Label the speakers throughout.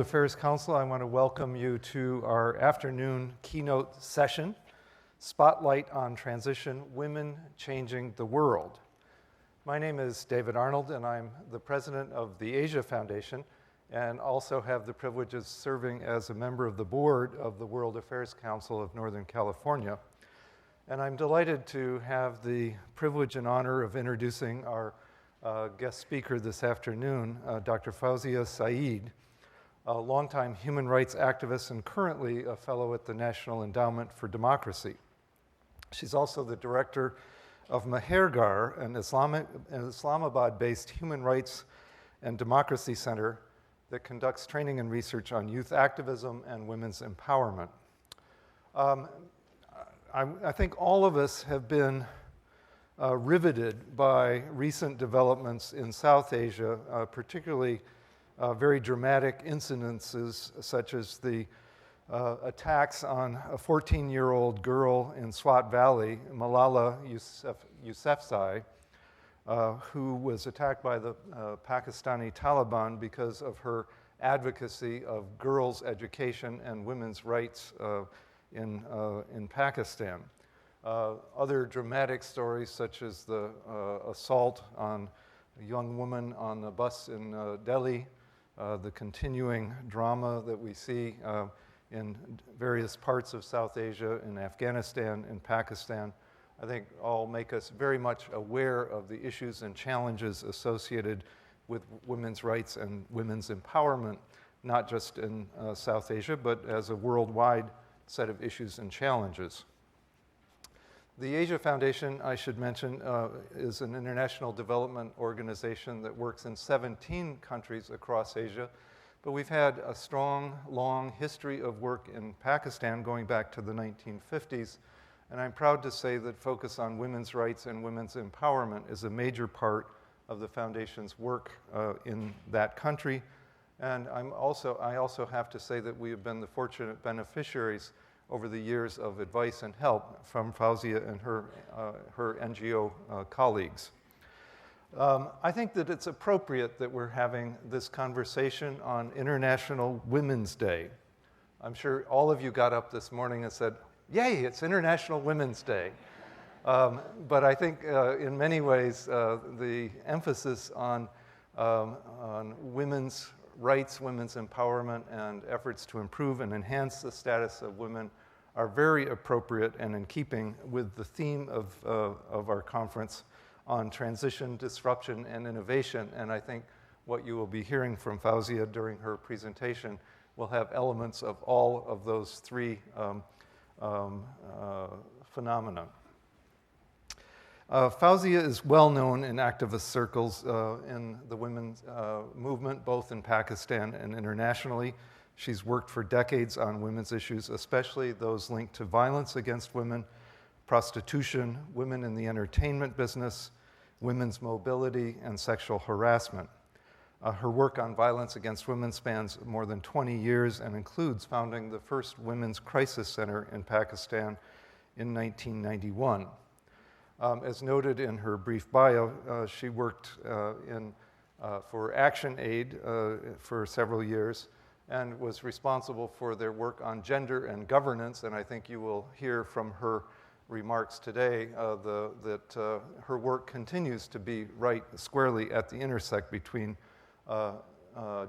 Speaker 1: Affairs Council, I want to welcome you to our afternoon keynote session, Spotlight on Transition, Women Changing the World. My name is David Arnold, and I'm the president of the Asia Foundation, and also have the privilege of serving as a member of the board of the World Affairs Council of Northern California. And I'm delighted to have the privilege and honor of introducing our guest speaker this afternoon, Dr. Fouzia Saeed, a longtime human rights activist and currently a fellow at the National Endowment for Democracy. She's also the director of Mehergarh, an Islamabad-based human rights and democracy center that conducts training and research on youth activism and women's empowerment. I think all of us have been riveted by recent developments in South Asia, particularly very dramatic incidences such as the attacks on a 14-year-old girl in Swat Valley, Malala Yousafzai, who was attacked by the Pakistani Taliban because of her advocacy of girls' education and women's rights in Pakistan. Other dramatic stories, such as the assault on a young woman on a bus in Delhi, the continuing drama that we see in various parts of South Asia, in Afghanistan, in Pakistan, I think all make us very much aware of the issues and challenges associated with women's rights and women's empowerment, not just in South Asia, but as a worldwide set of issues and challenges. The Asia Foundation, I should mention, is an international development organization that works in 17 countries across Asia, but we've had a strong, long history of work in Pakistan going back to the 1950s, and I'm proud to say that focus on women's rights and women's empowerment is a major part of the Foundation's work in that country. And I also have to say that we have been the fortunate beneficiaries over the years of advice and help from Fouzia and her NGO colleagues. I think that it's appropriate that we're having this conversation on International Women's Day. I'm sure all of you got up this morning and said, "Yay, it's International Women's Day." But I think in many ways the emphasis on women's rights, women's empowerment, and efforts to improve and enhance the status of women are very appropriate and in keeping with the theme of our conference on transition, disruption, and innovation. And I think what you will be hearing from Fouzia during her presentation will have elements of all of those three phenomena. Fouzia is well known in activist circles in the women's movement, both in Pakistan and internationally. She's worked for decades on women's issues, especially those linked to violence against women, prostitution, women in the entertainment business, women's mobility, and sexual harassment. Her work on violence against women spans more than 20 years and includes founding the first women's crisis center in Pakistan in 1991. As noted in her brief bio, she worked for Action Aid for several years and was responsible for their work on gender and governance, and I think you will hear from her remarks today that her work continues to be right squarely at the intersect between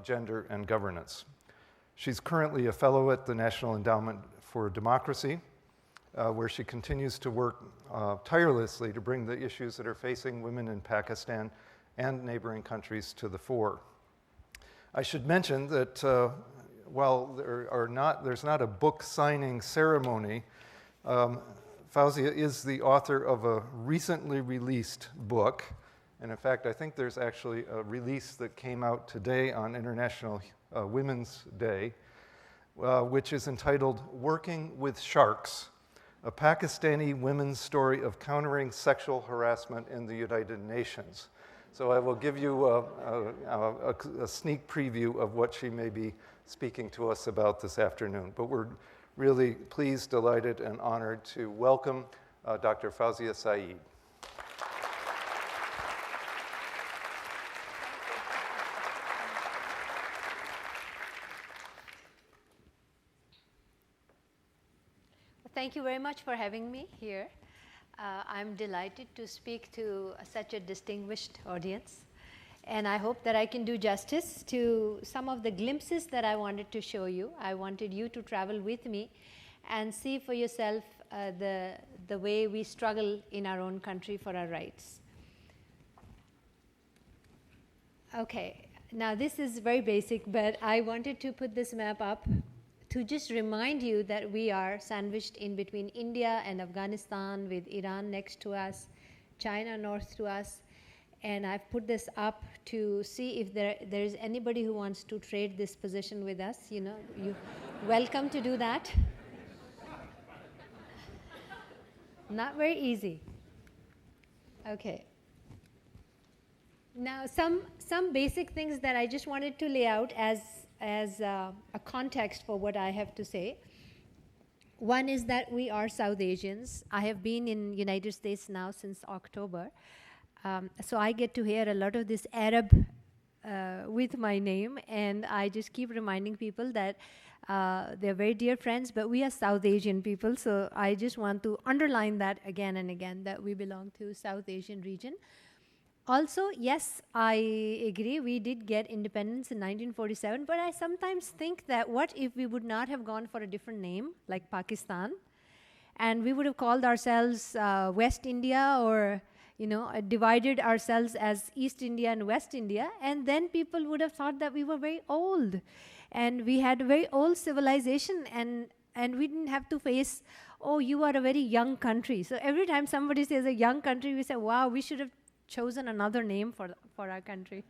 Speaker 1: gender and governance. She's currently a fellow at the National Endowment for Democracy, where she continues to work tirelessly to bring the issues that are facing women in Pakistan and neighboring countries to the fore. I should mention that while there's not a book signing ceremony, Fouzia is the author of a recently released book, and in fact, I think there's actually a release that came out today on International Women's Day, which is entitled "Working with Sharks: A Pakistani Women's Story of Countering Sexual Harassment in the United Nations." So I will give you a sneak preview of what she may be speaking to us about this afternoon. But we're really pleased, delighted, and honored to welcome Dr. Fouzia Saeed.
Speaker 2: thank you very much for having me here. I'm delighted to speak to such a distinguished audience. And I hope that I can do justice to some of the glimpses that I wanted to show you. I wanted you to travel with me and see for yourself the way we struggle in our own country for our rights. Okay, now this is very basic, but I wanted to put this map up to just remind you that we are sandwiched in between India and Afghanistan, with Iran next to us, China north to us. And I've put this up to see if there is anybody who wants to trade this position with us. You know, you're welcome to do that. Not very easy. Okay. Now, some basic things that I just wanted to lay out as a context for what I have to say. One is that we are South Asians. I have been in United States now since October. So I get to hear a lot of this Arab with my name, and I just keep reminding people that they're very dear friends, but we are South Asian people, so I just want to underline that again and again, that we belong to South Asian region. Also, yes, I agree, we did get independence in 1947, but I sometimes think that what if we would not have gone for a different name, like Pakistan, and we would have called ourselves West India, or divided ourselves as East India and West India, and then people would have thought that we were very old, and we had a very old civilization, and we didn't have to face, oh, you are a very young country. So every time somebody says a young country, we say, wow, we should have chosen another name for our country.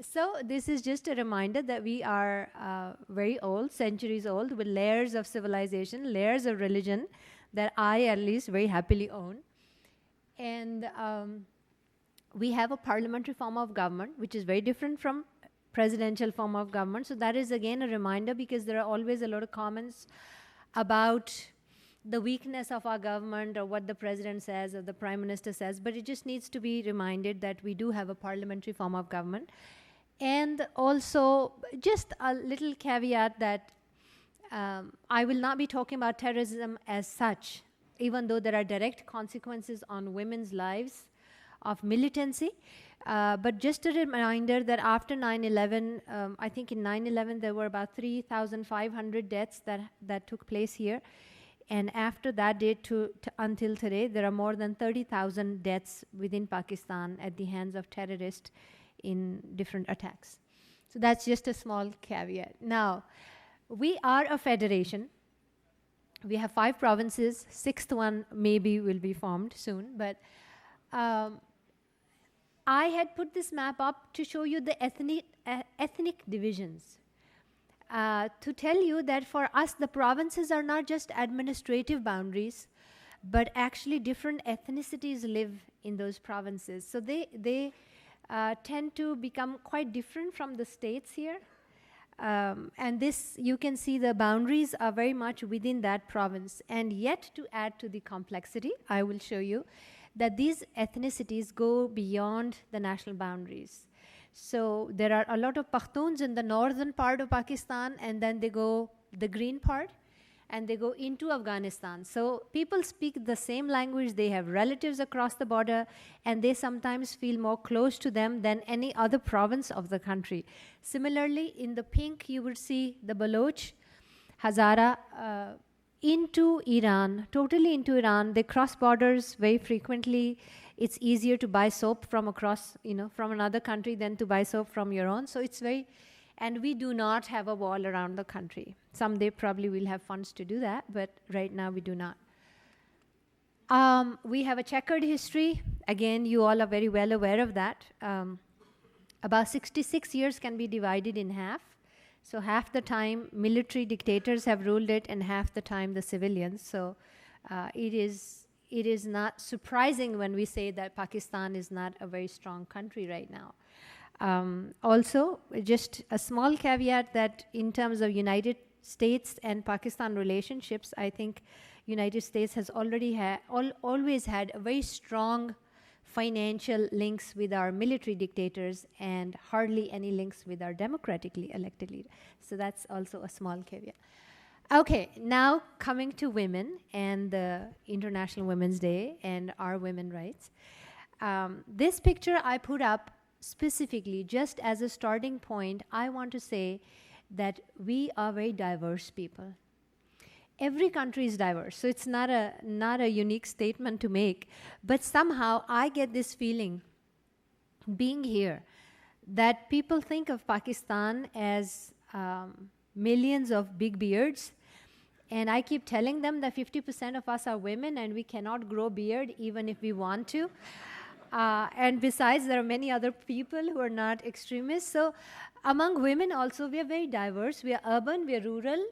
Speaker 2: So this is just a reminder that we are very old, centuries old, with layers of civilization, layers of religion that I at least very happily own. And we have a parliamentary form of government, which is very different from presidential form of government. So that is again a reminder, because there are always a lot of comments about the weakness of our government, or what the president says or the prime minister says, but it just needs to be reminded that we do have a parliamentary form of government. And also, just a little caveat that I will not be talking about terrorism as such, even though there are direct consequences on women's lives of militancy. But just a reminder that after 9/11, I think in 9/11 there were about 3,500 deaths that took place here. And after that date until today, there are more than 30,000 deaths within Pakistan at the hands of terrorists in different attacks. So that's just a small caveat. Now, we are a federation. We have 5 provinces. 6th one maybe will be formed soon. But I had put this map up to show you the ethnic divisions. To tell you that for us, the provinces are not just administrative boundaries, but actually different ethnicities live in those provinces. So they tend to become quite different from the states here. And this, you can see the boundaries are very much within that province. And yet, to add to the complexity, I will show you that these ethnicities go beyond the national boundaries. So there are a lot of Pakhtuns in the northern part of Pakistan, and then they go the green part, and they go into Afghanistan. So people speak the same language, they have relatives across the border, and they sometimes feel more close to them than any other province of the country. Similarly, in the pink, you would see the Baloch, Hazara, into Iran, totally into Iran. They cross borders very frequently. It's easier to buy soap from across, from another country than to buy soap from your own. So it's very, and we do not have a wall around the country. Someday probably we'll have funds to do that, but right now we do not. We have a checkered history. Again, you all are very well aware of that. About 66 years can be divided in half. So half the time military dictators have ruled it, and half the time the civilians. So it is not surprising when we say that Pakistan is not a very strong country right now. Also, just a small caveat that in terms of United States and Pakistan relationships, I think United States has always had a very strong financial links with our military dictators and hardly any links with our democratically elected leader. So that's also a small caveat. Okay, now coming to women and the International Women's Day and our women rights. This picture I put up specifically just as a starting point. I want to say that we are very diverse people. Every country is diverse, so it's not a unique statement to make, but somehow I get this feeling being here that people think of Pakistan as millions of big beards, and I keep telling them that 50% of us are women and we cannot grow beard even if we want to. And besides, there are many other people who are not extremists. So among women also, we are very diverse. We are urban, we are rural,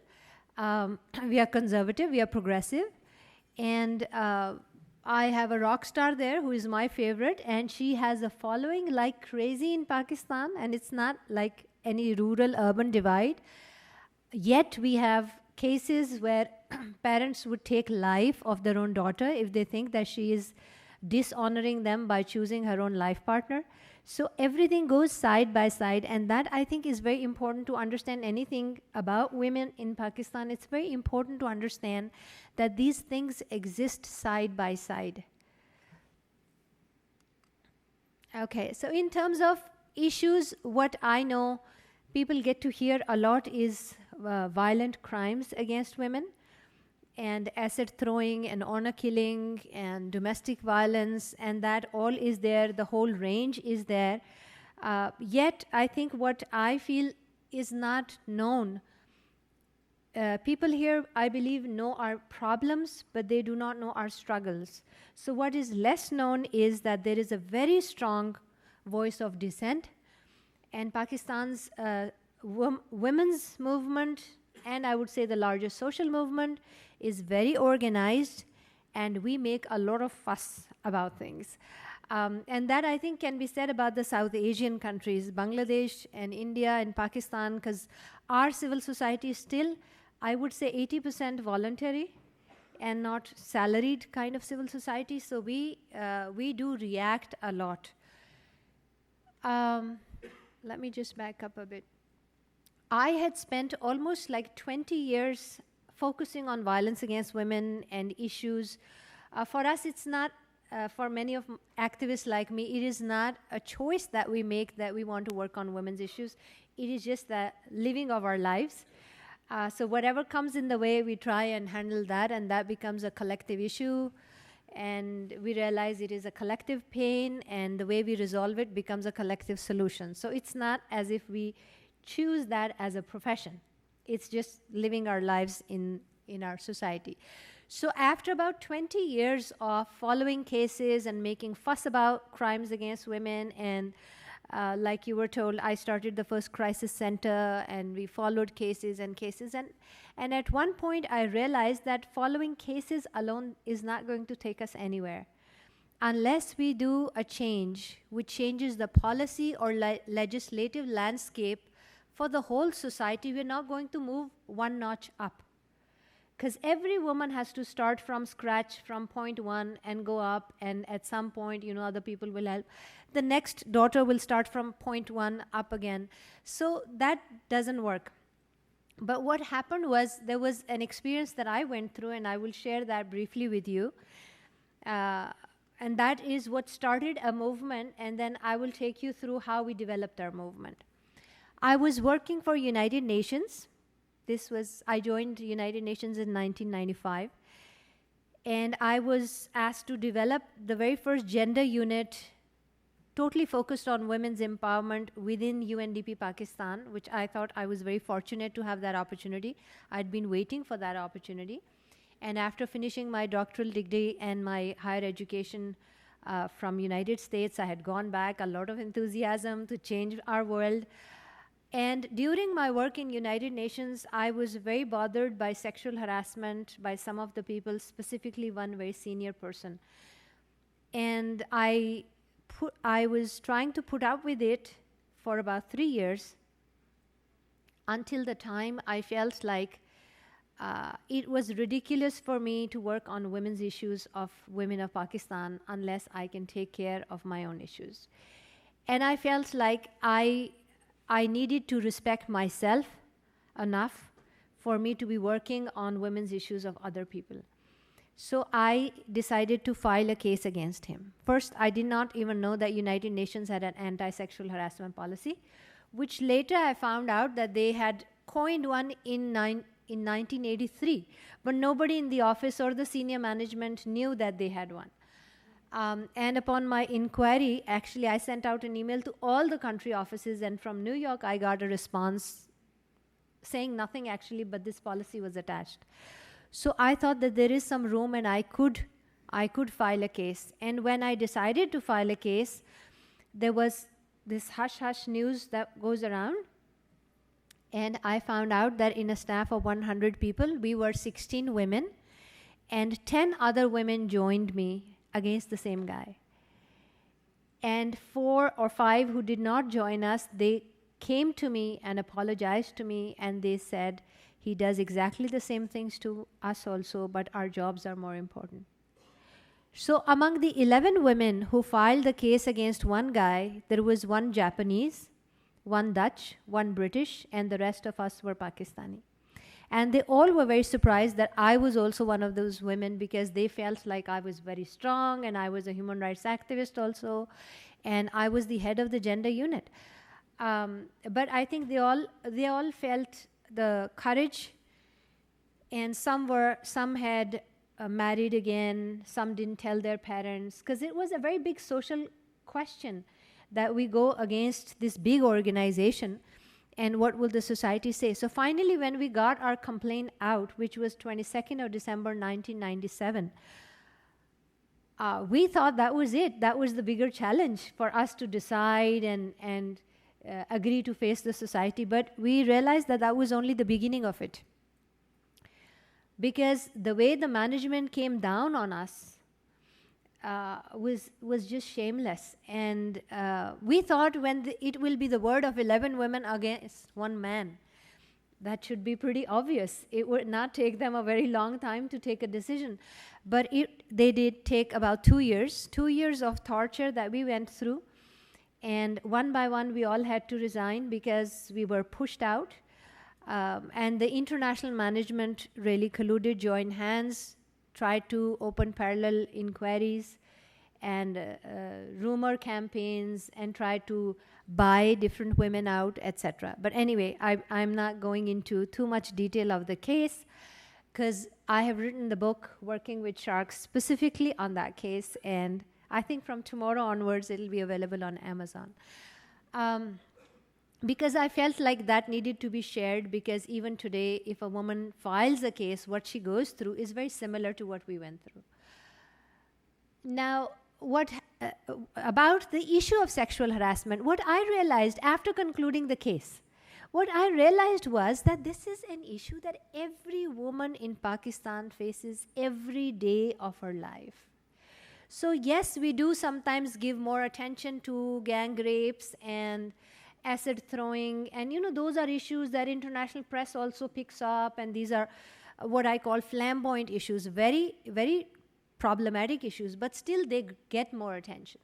Speaker 2: we are conservative, we are progressive. And I have a rock star there who is my favorite, and she has a following like crazy in Pakistan, and it's not like any rural-urban divide. Yet we have cases where parents would take life of their own daughter if they think that she is dishonoring them by choosing her own life partner. So everything goes side by side, and that I think is very important to understand anything about women in Pakistan. It's very important to understand that these things exist side by side. Okay, so in terms of issues, what I know people get to hear a lot is violent crimes against women, and acid throwing and honor killing and domestic violence, and that all is there, the whole range is there. Yet I think what I feel is not known. People here, I believe, know our problems, but they do not know our struggles. So what is less known is that there is a very strong voice of dissent, and Pakistan's women's movement, and I would say the largest social movement, is very organized, and we make a lot of fuss about things. And that, I think, can be said about the South Asian countries, Bangladesh and India and Pakistan, because our civil society is still, I would say, 80% voluntary and not salaried kind of civil society. So we do react a lot. Let me just back up a bit. I had spent almost like 20 years focusing on violence against women and issues. For us, it's not, for many of activists like me, it is not a choice that we make that we want to work on women's issues. It is just the living of our lives. So whatever comes in the way, we try and handle that, and that becomes a collective issue. And we realize it is a collective pain, and the way we resolve it becomes a collective solution. So it's not as if we choose that as a profession. It's just living our lives in our society. So after about 20 years of following cases and making fuss about crimes against women, and like you were told, I started the first crisis center, and we followed cases and cases. And at one point, I realized that following cases alone is not going to take us anywhere. Unless we do a change which changes the policy or legislative landscape for the whole society, we're not going to move one notch up. Because every woman has to start from scratch, from point one, and go up, and at some point, other people will help. The next daughter will start from point one up again. So that doesn't work. But what happened was, there was an experience that I went through, and I will share that briefly with you. And that is what started a movement, and then I will take you through how we developed our movement. I was working for United Nations. I joined United Nations in 1995. And I was asked to develop the very first gender unit totally focused on women's empowerment within UNDP Pakistan, which I thought I was very fortunate to have that opportunity. I'd been waiting for that opportunity. And after finishing my doctoral degree and my higher education from United States, I had gone back, a lot of enthusiasm to change our world. And during my work in United Nations, I was very bothered by sexual harassment by some of the people, specifically one very senior person. And I was trying to put up with it for about 3 years, until the time I felt like it was ridiculous for me to work on women's issues of women of Pakistan unless I can take care of my own issues. And I felt like I needed to respect myself enough for me to be working on women's issues of other people. So I decided to file a case against him. First, I did not even know that United Nations had an anti-sexual harassment policy, which later I found out that they had coined one in 1983, but nobody in the office or the senior management knew that they had one. And upon my inquiry, actually, I sent out an email to all the country offices, and from New York, I got a response saying nothing actually, but this policy was attached. So I thought that there is some room and I could file a case. And when I decided to file a case, there was this hush-hush news that goes around. And I found out that in a staff of 100 people, we were 16 women, and 10 other women joined me against the same guy. And 4 or 5 who did not join us, they came to me and apologized to me, and they said, he does exactly the same things to us also, but our jobs are more important. So among the 11 women who filed the case against one guy, there was 1 Japanese, 1 Dutch, 1 British, and the rest of us were Pakistani. And they all were very surprised that I was also one of those women, because they felt like I was very strong and I was a human rights activist also, and I was the head of the gender unit. But I think they all felt the courage, and some had married again, some didn't tell their parents, because it was a very big social question that we go against this big organization, and what will the society say? So finally, when we got our complaint out, which was 22nd of December 1997, we thought that was it. That was the bigger challenge for us to decide and agree to face the society. But we realized that that was only the beginning of it. Because the way the management came down on us was just shameless. And we thought it will be the word of 11 women against 1 man. That should be pretty obvious. It would not take them a very long time to take a decision. But they did take about 2 years, 2 years of torture that we went through. And one by one, we all had to resign because we were pushed out. And the international management really colluded, joined hands, tried to open parallel inquiries and rumor campaigns, and tried to buy different women out, etc. But anyway, I'm not going into too much detail of the case, because I have written the book, Working with Sharks, specifically on that case, and I think from tomorrow onwards, it'll be available on Amazon. Because I felt like that needed to be shared, because even today, if a woman files a case, what she goes through is very similar to what we went through. Now, about the issue of sexual harassment, what I realized after concluding the case, what I realized was that this is an issue that every woman in Pakistan faces every day of her life. So yes, we do sometimes give more attention to gang rapes and acid throwing, and those are issues that international press also picks up, and these are what I call flamboyant issues, very, very problematic issues, but still they get more attention.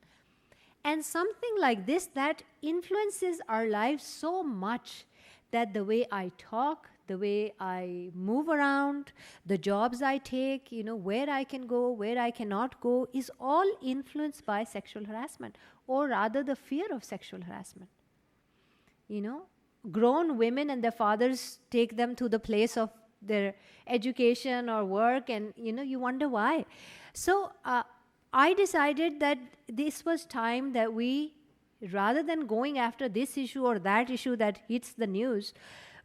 Speaker 2: And something like this that influences our lives so much that the way I talk, the way I move around, the jobs I take, where I can go, where I cannot go, is all influenced by sexual harassment, or rather the fear of sexual harassment. Grown women and their fathers take them to the place of their education or work, and you wonder why. So I decided that this was time that we, rather than going after this issue or that issue that hits the news,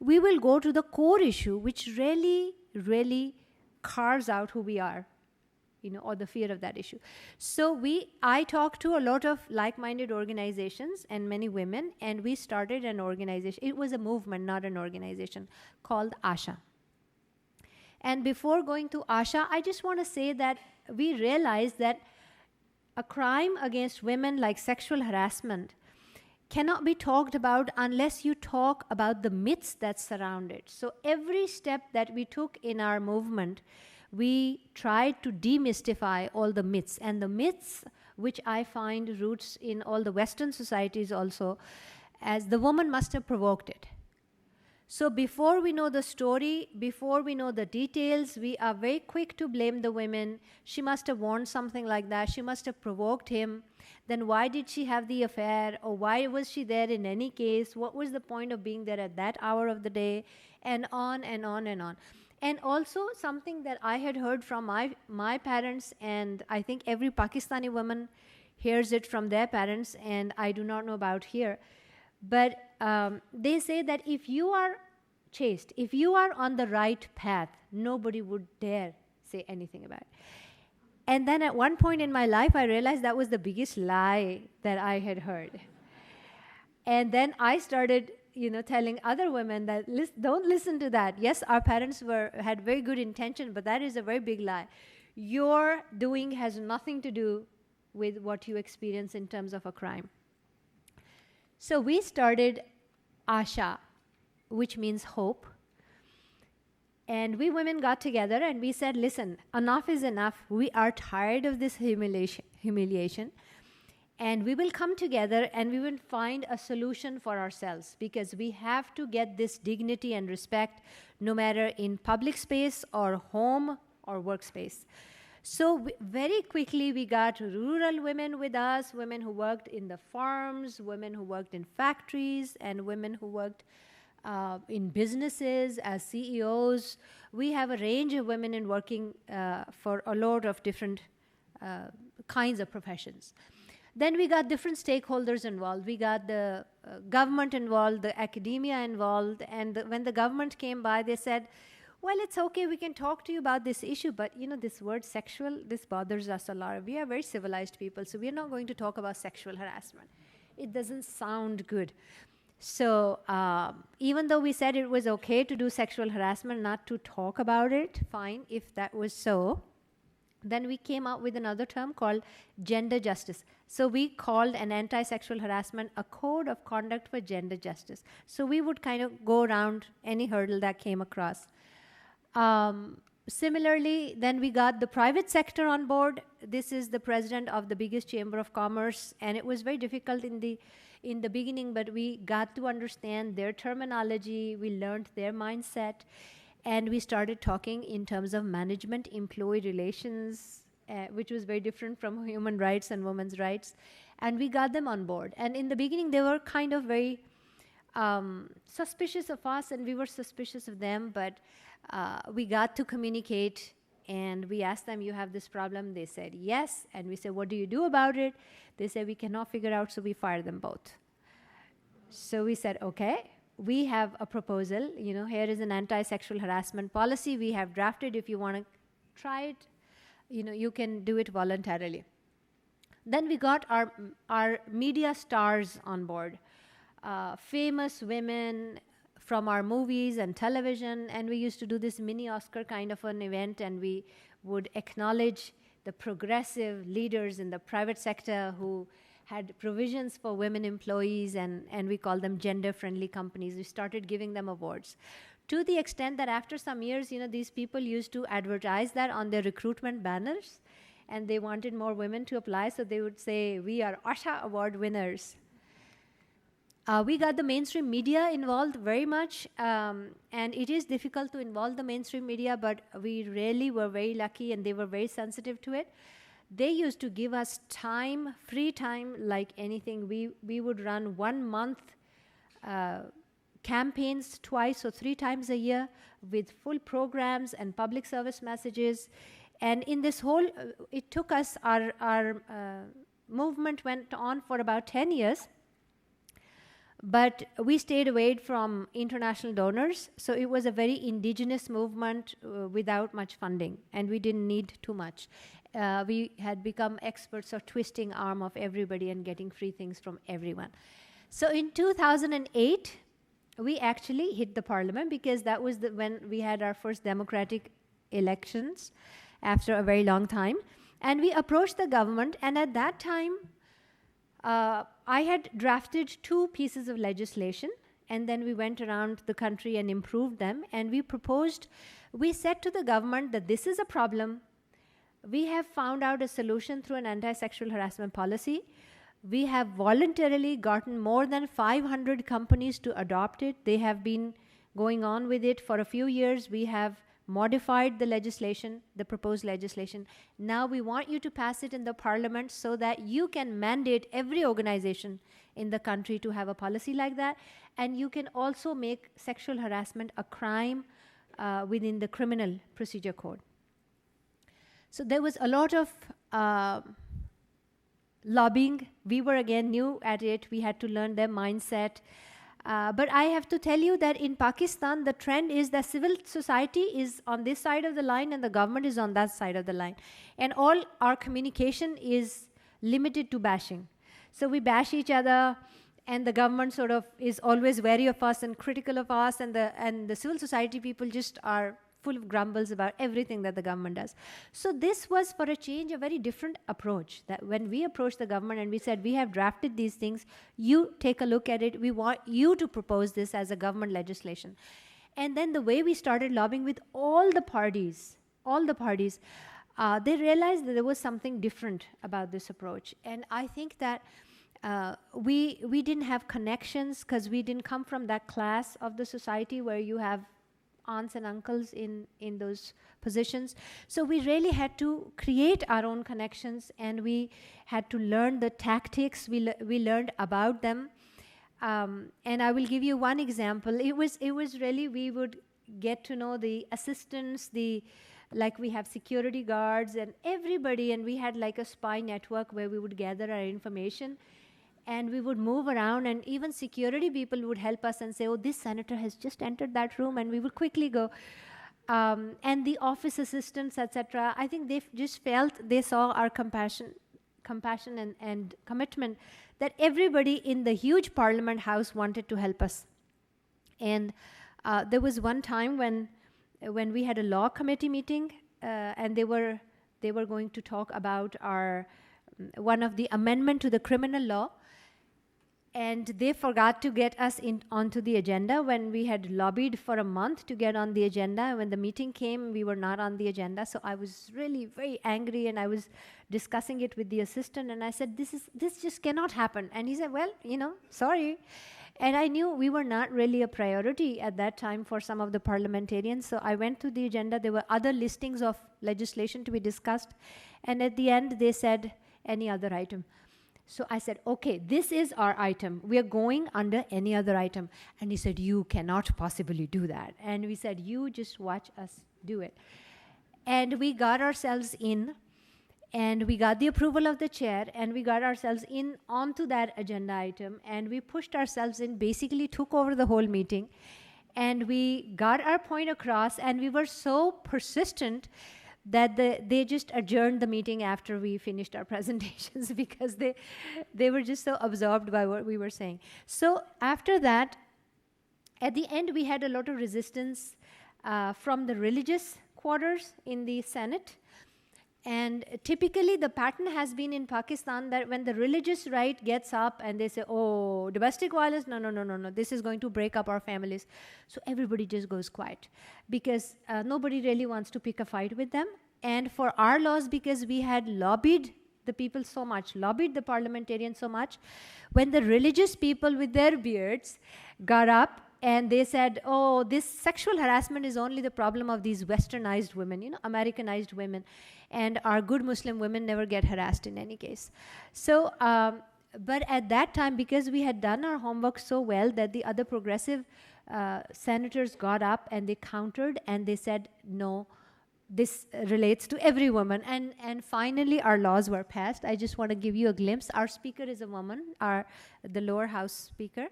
Speaker 2: we will go to the core issue, which really, really carves out who we are, or the fear of that issue. So I talked to a lot of like-minded organizations and many women, and we started an organization. It was a movement, not an organization, called Asha. And before going to Asha, I just want to say that we realized that a crime against women like sexual harassment cannot be talked about unless you talk about the myths that surround it. So every step that we took in our movement, we tried to demystify all the myths. And the myths, which I find roots in all the Western societies also, as the woman must have provoked it. So before we know the story, before we know the details, we are very quick to blame the women. She must have worn something like that. She must have provoked him. Then why did she have the affair? Or why was she there in any case? What was the point of being there at that hour of the day? And on and on and on. And also something that I had heard from my parents, and I think every Pakistani woman hears it from their parents, and I do not know about here. But they say that if you are chaste, if you are on the right path, nobody would dare say anything about it. And then at one point in my life, I realized that was the biggest lie that I had heard. And then I started, telling other women that don't listen to that. Yes, our parents had very good intention, but that is a very big lie. Your doing has nothing to do with what you experience in terms of a crime. So we started Asha, which means hope. And we women got together and we said, listen, enough is enough. We are tired of this humiliation. And we will come together and we will find a solution for ourselves, because we have to get this dignity and respect no matter in public space or home or workspace. So very quickly we got rural women with us, women who worked in the farms, women who worked in factories, and women who worked in businesses as CEOs. We have a range of women in working for a lot of different kinds of professions. Then we got different stakeholders involved. We got the government involved, the academia involved, and when the government came by, they said, well, it's okay, we can talk to you about this issue, but this word sexual, this bothers us a lot. We are very civilized people, so we're not going to talk about sexual harassment. It doesn't sound good. So even though we said it was okay to do sexual harassment, not to talk about it, fine, if that was so, then we came out with another term called gender justice. So we called an anti-sexual harassment a code of conduct for gender justice. So we would kind of go around any hurdle that came across. Similarly, then we got the private sector on board. This is the president of the biggest chamber of commerce, and it was very difficult in the beginning, but we got to understand their terminology, we learned their mindset, and we started talking in terms of management-employee relations, which was very different from human rights and women's rights, and we got them on board. And in the beginning, they were kind of very suspicious of us, and we were suspicious of them, but we got to communicate, and we asked them, you have this problem? They said, yes. And we said, what do you do about it? They said, we cannot figure out, so we fired them both. So we said, okay, we have a proposal. Here is an anti-sexual harassment policy we have drafted. If you want to try it, you can do it voluntarily. Then we got our media stars on board, famous women from our movies and television, and we used to do this mini Oscar kind of an event, and we would acknowledge the progressive leaders in the private sector who had provisions for women employees, and we call them gender-friendly companies. We started giving them awards, to the extent that after some years, these people used to advertise that on their recruitment banners, and they wanted more women to apply, so they would say, we are Asha Award winners. We got the mainstream media involved very much, and it is difficult to involve the mainstream media, but we really were very lucky, and they were very sensitive to it. They used to give us time, free time, like anything. We would run 1 month campaigns twice or 3 times a year with full programs and public service messages. And in this whole, it took us, our movement went on for about 10 years. But we stayed away from international donors, so it was a very indigenous movement without much funding, and we didn't need too much. We had become experts of twisting arm of everybody and getting free things from everyone. So in 2008, we actually hit the parliament, because that was when we had our first democratic elections after a very long time. And we approached the government, and at that time, I had drafted 2 pieces of legislation, and then we went around the country and improved them, and we said to the government that this is a problem. We have found out a solution through an anti-sexual harassment policy. We have voluntarily gotten more than 500 companies to adopt it. They have been going on with it for a few years. We have modified the legislation, the proposed legislation. Now we want you to pass it in the parliament so that you can mandate every organization in the country to have a policy like that. And you can also make sexual harassment a crime within the criminal procedure code. So there was a lot of lobbying. We were again new at it. We had to learn their mindset. But I have to tell you that in Pakistan, the trend is that civil society is on this side of the line and the government is on that side of the line. And all our communication is limited to bashing. So we bash each other, and the government sort of is always wary of us and critical of us, and the civil society people just are full of grumbles about everything that the government does. So this was, for a change, a very different approach, that when we approached the government and we said, we have drafted these things, you take a look at it, we want you to propose this as a government legislation. And then the way we started lobbying with all the parties, they realized that there was something different about this approach. And I think that we didn't have connections because we didn't come from that class of the society where you have aunts and uncles in those positions. So we really had to create our own connections, and we had to learn the tactics. We learned about them. And I will give you one example. It was really, we would get to know the assistants, like we have security guards and everybody, and we had like a spy network where we would gather our information. And we would move around, and even security people would help us and say, oh, this senator has just entered that room, and we would quickly go. And the office assistants, etc., I think they just felt, they saw our compassion and commitment, that everybody in the huge parliament house wanted to help us. And there was one time when we had a law committee meeting, and they were going to talk about one of the amendment to the criminal law. And they forgot to get us onto the agenda when we had lobbied for a month to get on the agenda. When the meeting came, we were not on the agenda. So I was really very angry, and I was discussing it with the assistant, and I said, this just cannot happen. And he said, well, sorry. And I knew we were not really a priority at that time for some of the parliamentarians. So I went to the agenda. There were other listings of legislation to be discussed. And at the end, they said, any other item. So I said, okay, this is our item. We are going under any other item. And he said, you cannot possibly do that. And we said, you just watch us do it. And we got ourselves in, and we got the approval of the chair, and we got ourselves in onto that agenda item, and we pushed ourselves in, basically took over the whole meeting, and we got our point across, and we were so persistent that they just adjourned the meeting after we finished our presentations because they were just so absorbed by what we were saying. So after that, at the end, we had a lot of resistance from the religious quarters in the Senate. And typically, the pattern has been in Pakistan that when the religious right gets up and they say, oh, domestic violence, no, this is going to break up our families. So everybody just goes quiet because nobody really wants to pick a fight with them. And for our laws, because we had lobbied the people so much, lobbied the parliamentarians so much, when the religious people with their beards got up and they said, oh, this sexual harassment is only the problem of these westernized women, Americanized women, and our good Muslim women never get harassed in any case. So, but at that time, because we had done our homework so well that the other progressive senators got up and they countered and they said, no, this relates to every woman. And finally, our laws were passed. I just want to give you a glimpse. Our speaker is a woman, the lower house speaker.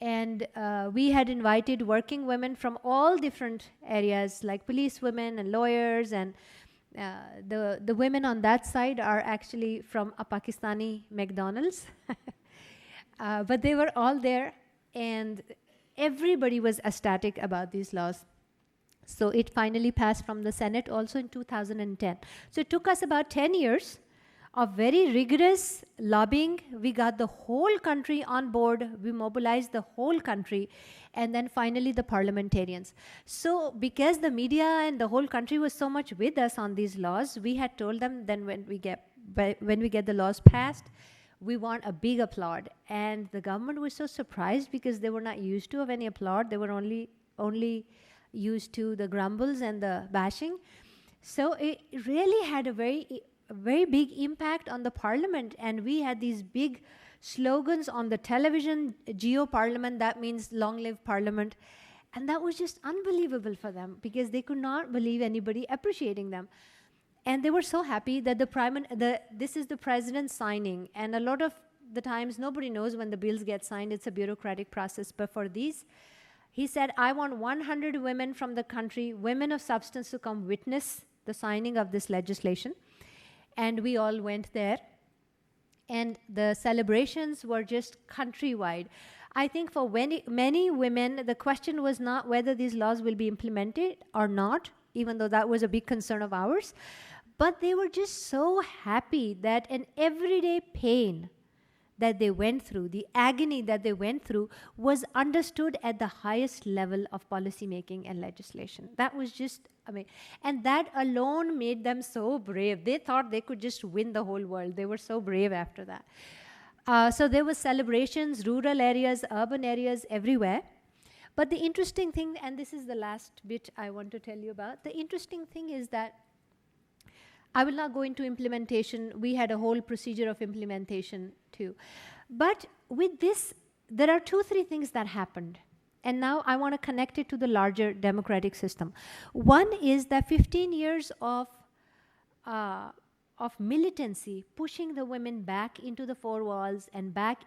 Speaker 2: And we had invited working women from all different areas, like police women and lawyers, and the women on that side are actually from a Pakistani McDonald's. But they were all there, and everybody was ecstatic about these laws. So it finally passed from the Senate also in 2010. So it took us about 10 years of very rigorous lobbying. We got the whole country on board. We mobilized the whole country, and then finally the parliamentarians. So because the media and the whole country was so much with us on these laws, we had told them then when we get the laws passed, we want a big applaud. And the government was so surprised because they were not used to of any applaud. They were only only used to the grumbles and the bashing. So it really had a very big impact on the parliament, and we had these big slogans on the television, Geo Parliament, that means long live Parliament. And that was just unbelievable for them because they could not believe anybody appreciating them. And they were so happy that this is the president signing. And a lot of the times, nobody knows when the bills get signed. It's a bureaucratic process. But for these, he said, I want 100 women from the country, women of substance, to come witness the signing of this legislation. And we all went there. And the celebrations were just countrywide. I think for many women, the question was not whether these laws will be implemented or not, even though that was a big concern of ours. But they were just so happy that an everyday pain that they went through, the agony that they went through, was understood at the highest level of policymaking and legislation. That was just amazing. And that alone made them so brave. They thought they could just win the whole world. They were so brave after that. So there were celebrations, rural areas, urban areas, everywhere. But the interesting thing, and this is the last bit I want to tell you about, the interesting thing is that I will not go into implementation. We had a whole procedure of implementation too. But with this, there are 2-3 things that happened. And now I want to connect it to the larger democratic system. One is that 15 years of militancy, pushing the women back into the 4 walls and back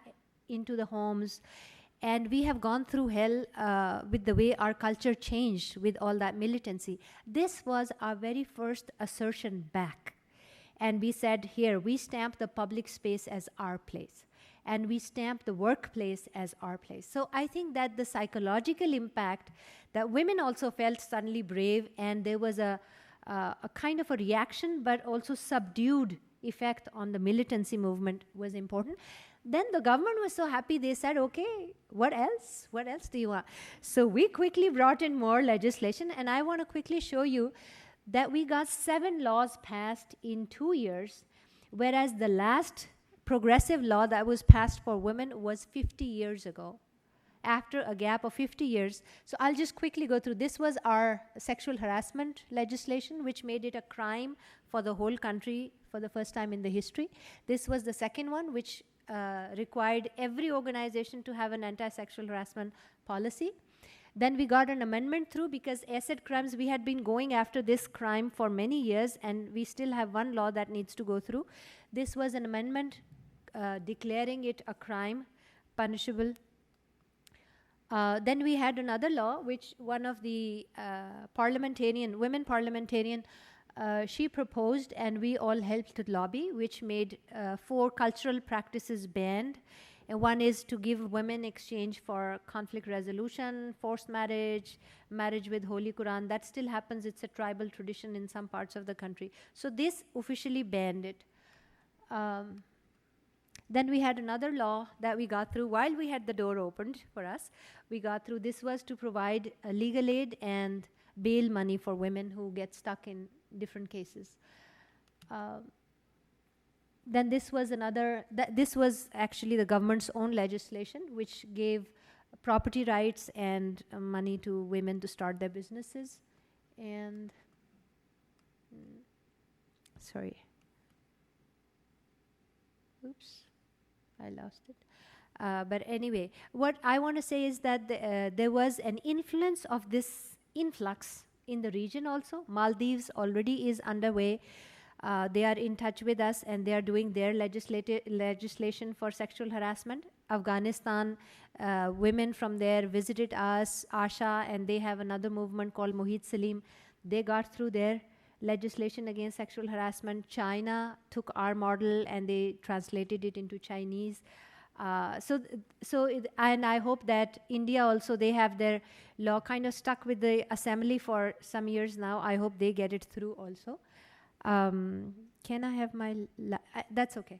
Speaker 2: into the homes. And we have gone through hell with the way our culture changed with all that militancy. This was our very first assertion back. And we said, here, we stamp the public space as our place. And we stamp the workplace as our place. So I think that the psychological impact that women also felt suddenly brave, and there was a kind of a reaction, but also subdued effect on the militancy movement was important. Then the government was so happy, they said, okay, what else? What else do you want? So we quickly brought in more legislation, and I want to quickly show you that we got 7 laws passed in 2 years, whereas the last progressive law that was passed for women was 50 years ago, after a gap of 50 years. So I'll just quickly go through. This was our sexual harassment legislation, which made it a crime for the whole country for the first time in the history. This was the second one, which required every organization to have an anti-sexual harassment policy. Then we got an amendment through because asset crimes, we had been going after this crime for many years, and we still have one law that needs to go through. This was an amendment declaring it a crime, punishable. Then we had another law, which one of the women parliamentarian, she proposed, and we all helped to lobby, which made 4 cultural practices banned. And one is to give women exchange for conflict resolution, forced marriage, marriage with Holy Quran. That still happens. It's a tribal tradition in some parts of the country. So this officially banned it. Then we had another law that we got through while we had the door opened for us. We got through, this was to provide legal aid and bail money for women who get stuck in different cases. Then this was this was actually the government's own legislation, which gave property rights and money to women to start their businesses. And, sorry. Oops, I lost it. But anyway, what I want to say is that there was an influence of this influx in the region also. Maldives already is underway. They are in touch with us, and they are doing their legislation for sexual harassment. Afghanistan, women from there visited us, Asha, and they have another movement called Mohit Salim. They got through their legislation against sexual harassment. China took our model and they translated it into Chinese. And I hope that India also, they have their law kind of stuck with the assembly for some years now. I hope they get it through also. Can I have my, that's okay.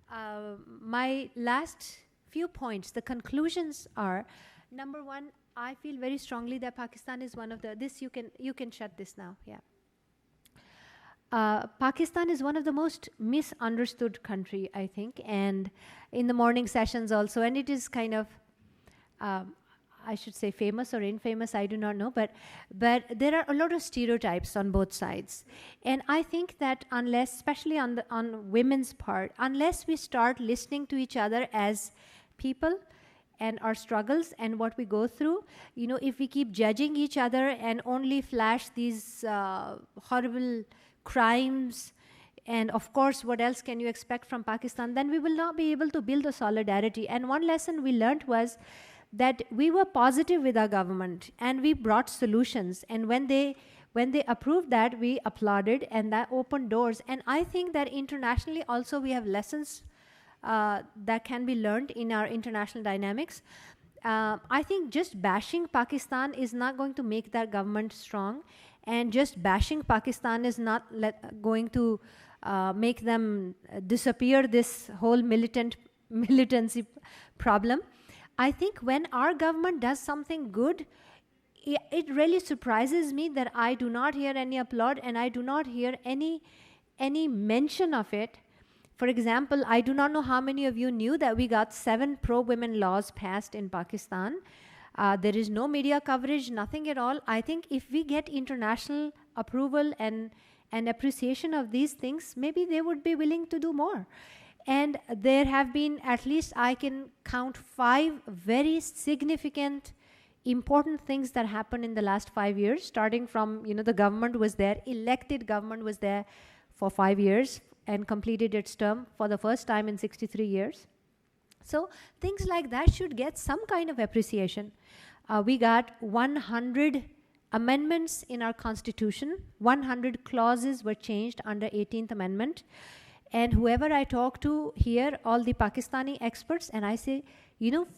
Speaker 2: My last few points, the conclusions are, number one, I feel very strongly that Pakistan is one of the, you can shut this now, yeah. Pakistan is one of the most misunderstood country, I think, and in the morning sessions also, and it is kind of, I should say famous or infamous, I do not know, but there are a lot of stereotypes on both sides. And I think that unless, especially on women's part, unless we start listening to each other as people and our struggles and what we go through, if we keep judging each other and only flash these horrible crimes, and of course, what else can you expect from Pakistan, then we will not be able to build a solidarity. And one lesson we learned was that we were positive with our government and we brought solutions. And when they approved that, we applauded, and that opened doors. And I think that internationally also we have lessons that can be learned in our international dynamics. I think just bashing Pakistan is not going to make that government strong, and just bashing Pakistan is not going to make them disappear this whole militancy problem. I think when our government does something good, it really surprises me that I do not hear any applaud and I do not hear any mention of it. For example, I do not know how many of you knew that we got 7 pro-women laws passed in Pakistan. There is no media coverage, nothing at all. I think if we get international approval and appreciation of these things, maybe they would be willing to do more. And there have been, at least I can count 5 very significant, important things that happened in the last 5 years, starting from, the government was there, elected government was there for 5 years and completed its term for the first time in 63 years. So things like that should get some kind of appreciation. We got 100 amendments in our constitution. 100 clauses were changed under 18th Amendment. And whoever I talk to here, all the Pakistani experts, and I say,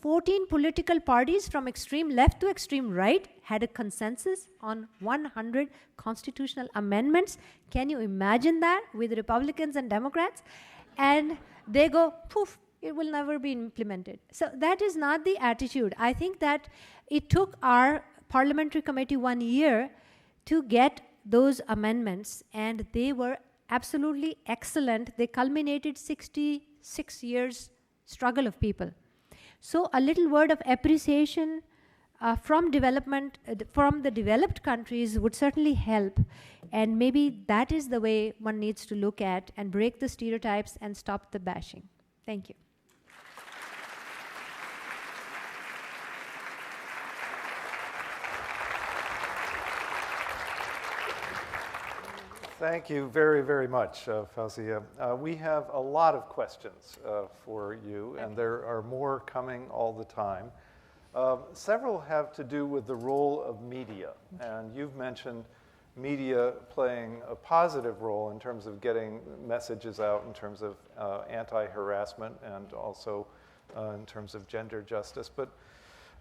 Speaker 2: 14 political parties from extreme left to extreme right had a consensus on 100 constitutional amendments. Can you imagine that with Republicans and Democrats? And they go, poof, it will never be implemented. So that is not the attitude. I think that it took our parliamentary committee 1 year to get those amendments, and they were absolutely excellent. They culminated 66 years struggle of people. So a little word of appreciation from the developed countries would certainly help. And maybe that is the way one needs to look at and break the stereotypes and stop the bashing. Thank you.
Speaker 1: Thank you very, very much, Fouzia. We have a lot of questions for you, and there are more coming all the time. Several have to do with the role of media, and you've mentioned media playing a positive role in terms of getting messages out in terms of anti-harassment and also in terms of gender justice. But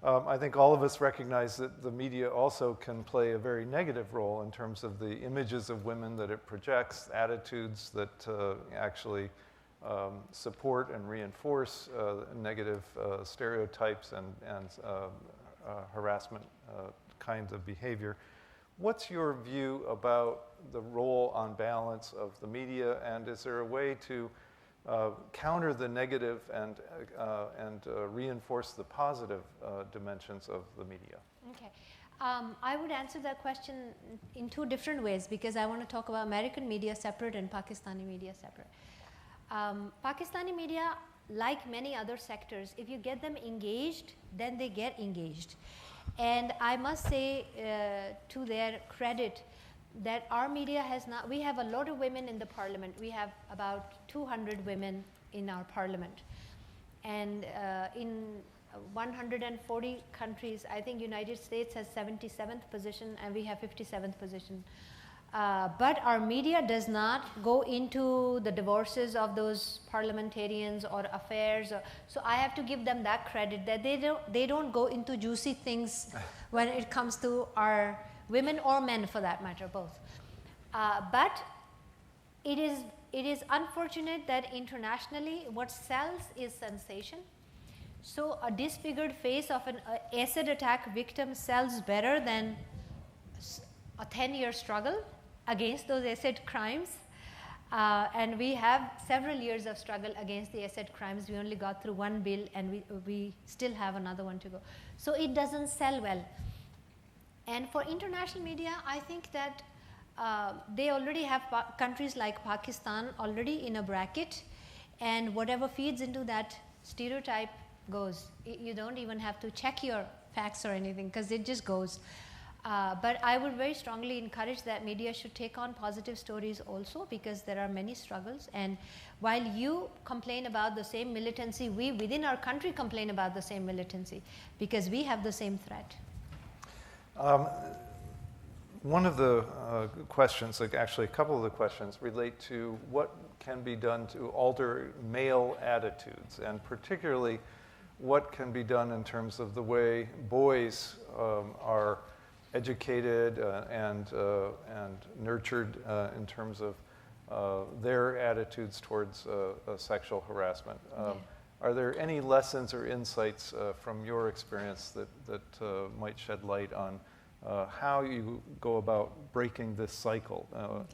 Speaker 1: I think all of us recognize that the media also can play a very negative role in terms of the images of women that it projects, attitudes that actually support and reinforce negative stereotypes and harassment kinds of behavior. What's your view about the role on balance of the media, and is there a way to counter the negative and reinforce the positive dimensions of the media?
Speaker 2: Okay. I would answer that question in 2 different ways, because I want to talk about American media separate and Pakistani media separate. Pakistani media, like many other sectors, if you get them engaged, then they get engaged. And I must say to their credit, that our media has not, we have a lot of women in the parliament. We have about 200 women in our parliament. And in 140 countries, I think United States has 77th position and we have 57th position. But our media does not go into the divorces of those parliamentarians or affairs. So I have to give them that credit, that they don't go into juicy things when it comes to our women or men, for that matter, both. But it is unfortunate that internationally what sells is sensation. So a disfigured face of an acid attack victim sells better than a 10-year struggle against those acid crimes. And we have several years of struggle against the asset crimes. We only got through one bill, and we still have another one to go. So it doesn't sell well. And for international media, I think that they already have countries like Pakistan already in a bracket, and whatever feeds into that stereotype goes. You don't even have to check your facts or anything, because it just goes. But I would very strongly encourage that media should take on positive stories also, because there are many struggles. And while you complain about the same militancy, we within our country complain about the same militancy, because we have the same threat.
Speaker 1: One of the questions, like actually a couple of the questions, relate to what can be done to alter male attitudes, and particularly what can be done in terms of the way boys are educated and nurtured in terms of their attitudes towards sexual harassment. Are there any lessons or insights from your experience that might shed light on how you go about breaking this cycle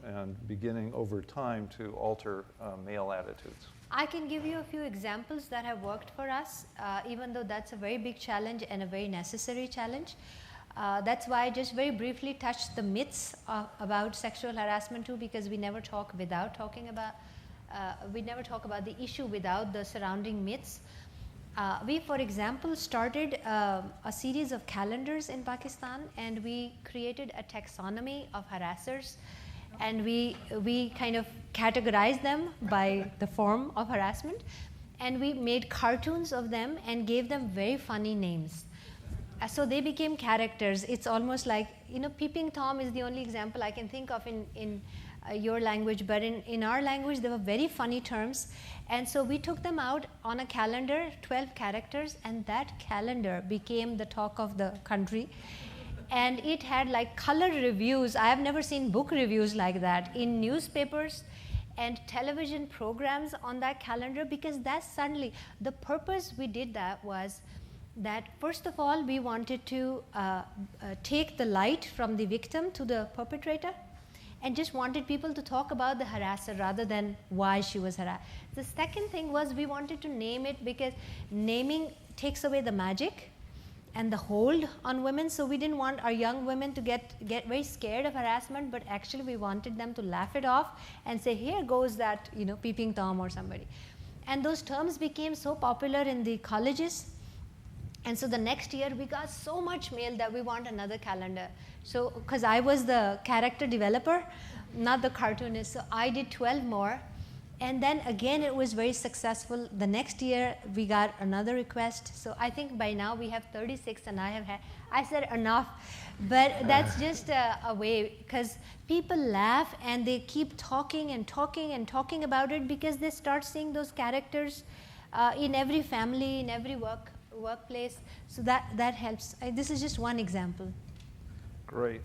Speaker 1: and beginning over time to alter male attitudes?
Speaker 2: I can give you a few examples that have worked for us, even though that's a very big challenge and a very necessary challenge. That's why I just very briefly touched the myths about sexual harassment too, because we never talk about the issue without the surrounding myths. We, for example, started a series of calendars in Pakistan, and we created a taxonomy of harassers, and we kind of categorized them by the form of harassment, and we made cartoons of them and gave them very funny names. So they became characters. It's almost like, Peeping Tom is the only example I can think of in your language, but in our language, they were very funny terms. And so we took them out on a calendar, 12 characters, and that calendar became the talk of the country. And it had like color reviews. I have never seen book reviews like that in newspapers and television programs on that calendar, because that's suddenly, the purpose we did that was that, first of all, we wanted to take the light from the victim to the perpetrator, and just wanted people to talk about the harasser rather than why she was harassed. The second thing was we wanted to name it, because naming takes away the magic and the hold on women. So we didn't want our young women to get very scared of harassment, but actually we wanted them to laugh it off and say, here goes that, Peeping Tom or somebody. And those terms became so popular in the colleges. And so the next year we got so much mail that we want another calendar. So, because I was the character developer, not the cartoonist, so I did 12 more. And then again, it was very successful. The next year we got another request. So I think by now we have 36, and I said enough, but that's just a way, because people laugh and they keep talking and talking and talking about it, because they start seeing those characters in every family, in every workplace. So that helps. This is just one example.
Speaker 1: Great.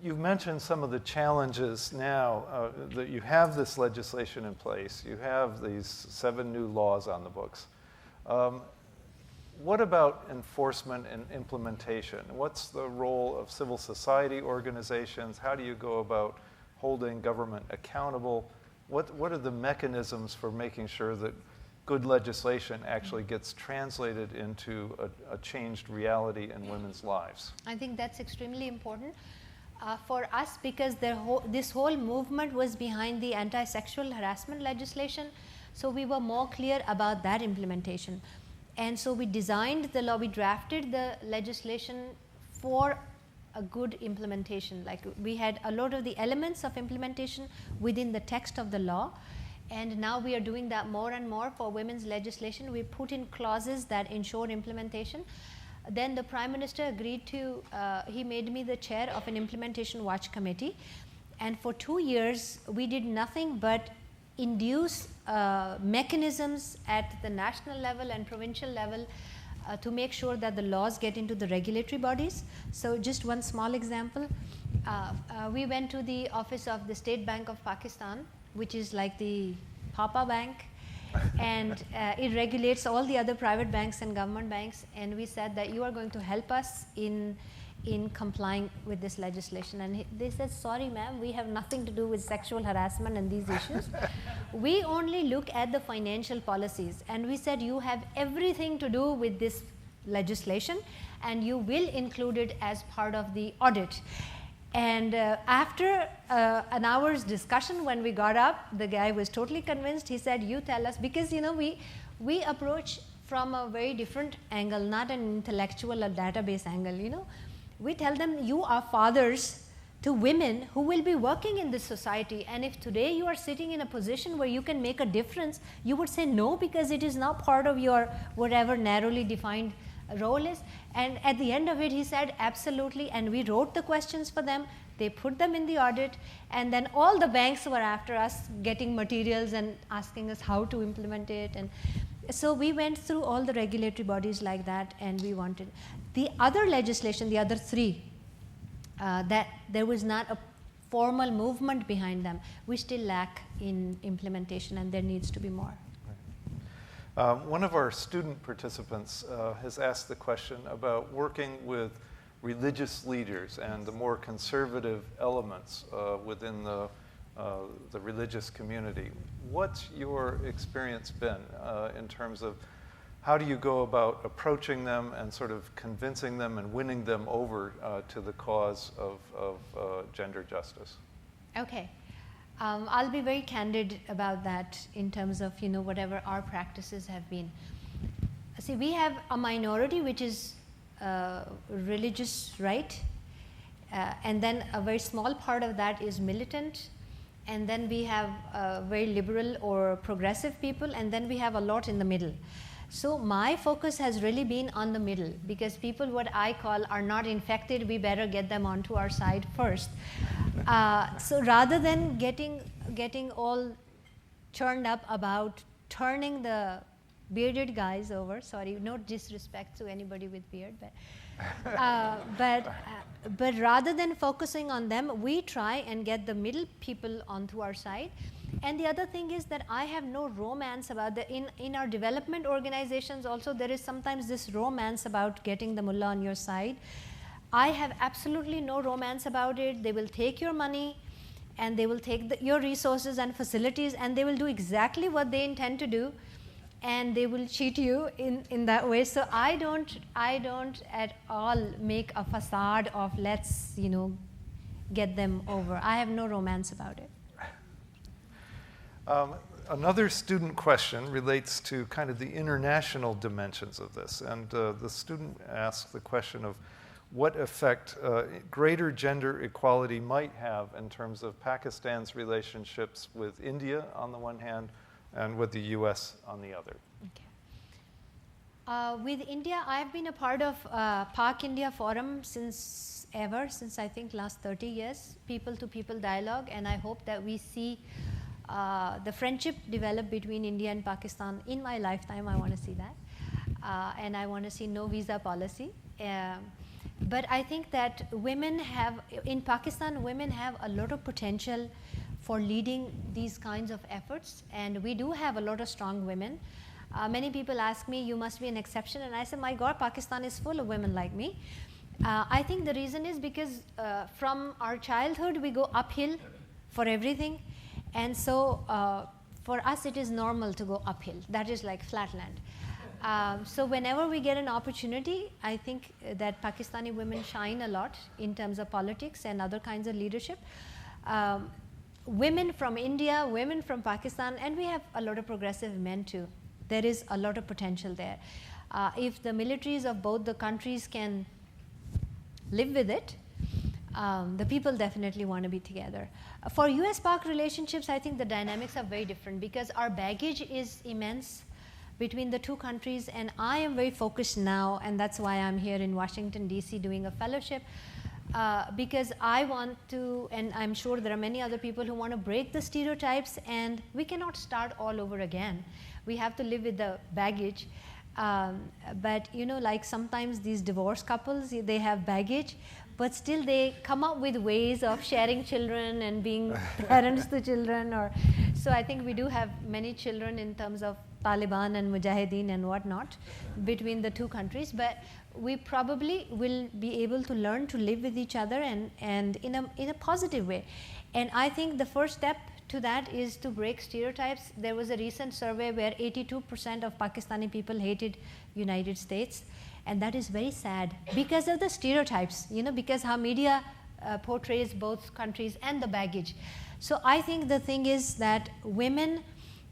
Speaker 1: You've mentioned some of the challenges now that you have this legislation in place. You have these 7 new laws on the books. What about enforcement and implementation? What's the role of civil society organizations? How do you go about holding government accountable? What are the mechanisms for making sure that good legislation actually gets translated into a changed reality in women's lives?
Speaker 2: I think that's extremely important for us, because this whole movement was behind the anti-sexual harassment legislation. So we were more clear about that implementation. And so we designed the law, we drafted the legislation for a good implementation. Like, we had a lot of the elements of implementation within the text of the law. And now we are doing that more and more for women's legislation. We put in clauses that ensure implementation. Then the Prime Minister agreed to, he made me the chair of an implementation watch committee. And for 2 years, we did nothing but induce mechanisms at the national level and provincial level to make sure that the laws get into the regulatory bodies. So just one small example, we went to the office of the State Bank of Pakistan, which is like the Papa Bank, and it regulates all the other private banks and government banks. And we said that you are going to help us in in complying with this legislation. And they said, sorry ma'am, we have nothing to do with sexual harassment and these issues. We only look at the financial policies. And we said, you have everything to do with this legislation and you will include it as part of the audit. And after an hour's discussion, when we got up, the guy was totally convinced. He said, you tell us, because we approach from a very different angle, not an intellectual or database angle. We tell them, you are fathers to women who will be working in this society, and if today you are sitting in a position where you can make a difference, you would say no because it is not part of your whatever narrowly defined role is. And at the end of it, he said, absolutely, and we wrote the questions for them, they put them in the audit, and then all the banks were after us getting materials and asking us how to implement it. And so we went through all the regulatory bodies like that, and we wanted the other legislation, the other three, that there was not a formal movement behind them. We still lack in implementation, and there needs to be more.
Speaker 1: One of our student participants has asked the question about working with religious leaders and the more conservative elements within the religious community. What's your experience been in terms of how do you go about approaching them and sort of convincing them and winning them over to the cause of gender justice?
Speaker 2: Okay. I'll be very candid about that in terms of whatever our practices have been. See, we have a minority which is religious, right? And then a very small part of that is militant. And then we have very liberal or progressive people, and then we have a lot in the middle. So my focus has really been on the middle, because people what I call are not infected, we better get them onto our side first. So rather than getting all churned up about turning the bearded guys over, sorry, no disrespect to anybody with beard, but rather than focusing on them, we try and get the middle people onto our side. And the other thing is that I have no romance about in our development organizations also, there is sometimes this romance about getting the mullah on your side. I have absolutely no romance about it. They will take your money and they will take your resources and facilities, and they will do exactly what they intend to do, and they will cheat you in that way. So I don't at all make a facade of let's get them over. I have no romance about it.
Speaker 1: Another student question relates to kind of the international dimensions of this, and the student asks the question of what effect greater gender equality might have in terms of Pakistan's relationships with India on the one hand and with the US on the other.
Speaker 2: Okay. With India, I've been a part of Pak-India Forum since I think last 30 years, people-to-people dialogue, and I hope that we see the friendship develop between India and Pakistan in my lifetime. I want to see that. And I want to see no visa policy. But I think that in Pakistan, women have a lot of potential for leading these kinds of efforts, and we do have a lot of strong women. Many people ask me, you must be an exception, and I say, my God, Pakistan is full of women like me. I think the reason is because from our childhood, we go uphill for everything, and so for us, it is normal to go uphill. That is like flatland. So whenever we get an opportunity, I think that Pakistani women shine a lot in terms of politics and other kinds of leadership. Women from India, women from Pakistan, and we have a lot of progressive men too. There is a lot of potential there. If the militaries of both the countries can live with it, the people definitely want to be together. For US-Pak relationships, I think the dynamics are very different because our baggage is immense between the two countries, and I am very focused now, and that's why I'm here in Washington, D.C. doing a fellowship, because I want to, and I'm sure there are many other people who want to break the stereotypes, and we cannot start all over again. We have to live with the baggage. But like sometimes these divorced couples, they have baggage, but still they come up with ways of sharing children and being parents to children. So I think we do have many children in terms of Taliban and Mujahideen and whatnot between the two countries. But we probably will be able to learn to live with each other and in a positive way. And I think the first step to that is to break stereotypes. There was a recent survey where 82% of Pakistani people hated United States, and that is very sad because of the stereotypes, because how media portrays both countries and the baggage. So I think the thing is that women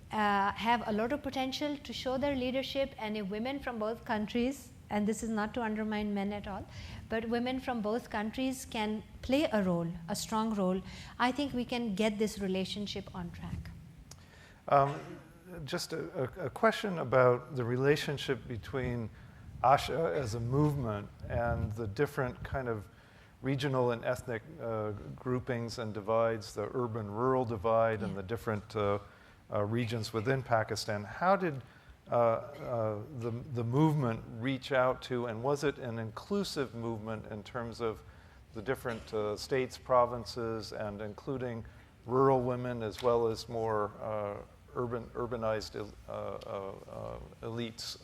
Speaker 2: have a lot of potential to show their leadership, and if women from both countries, and this is not to undermine men at all, but women from both countries can play a role, a strong role, I think we can get this relationship on track.
Speaker 1: Just a question about the relationship between Asha as a movement and the different kind of regional and ethnic groupings and divides, the urban-rural divide, and the different regions within Pakistan. How did the movement reach out to, and was it an inclusive movement in terms of the different states, provinces, and including rural women as well as more urbanized elites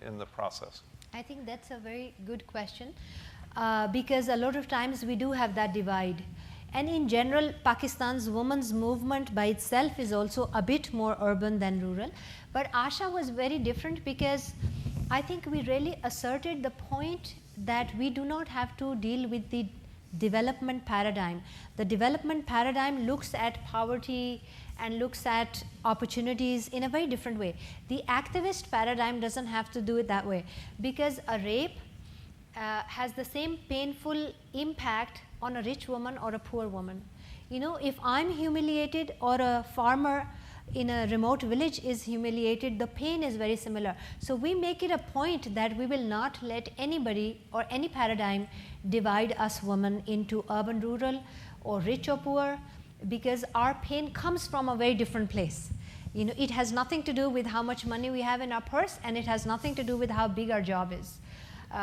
Speaker 1: in the process?
Speaker 2: I think that's a very good question because a lot of times we do have that divide. And in general, Pakistan's women's movement by itself is also a bit more urban than rural. But Asha was very different because I think we really asserted the point that we do not have to deal with the development paradigm. The development paradigm looks at poverty and looks at opportunities in a very different way. The activist paradigm doesn't have to do it that way because a rape has the same painful impact on a rich woman or a poor woman. If I'm humiliated or a farmer in a remote village is humiliated, the pain is very similar. So we make it a point that we will not let anybody or any paradigm divide us women into urban, rural, or rich or poor, because our pain comes from a very different place. It has nothing to do with how much money we have in our purse, and it has nothing to do with how big our job is.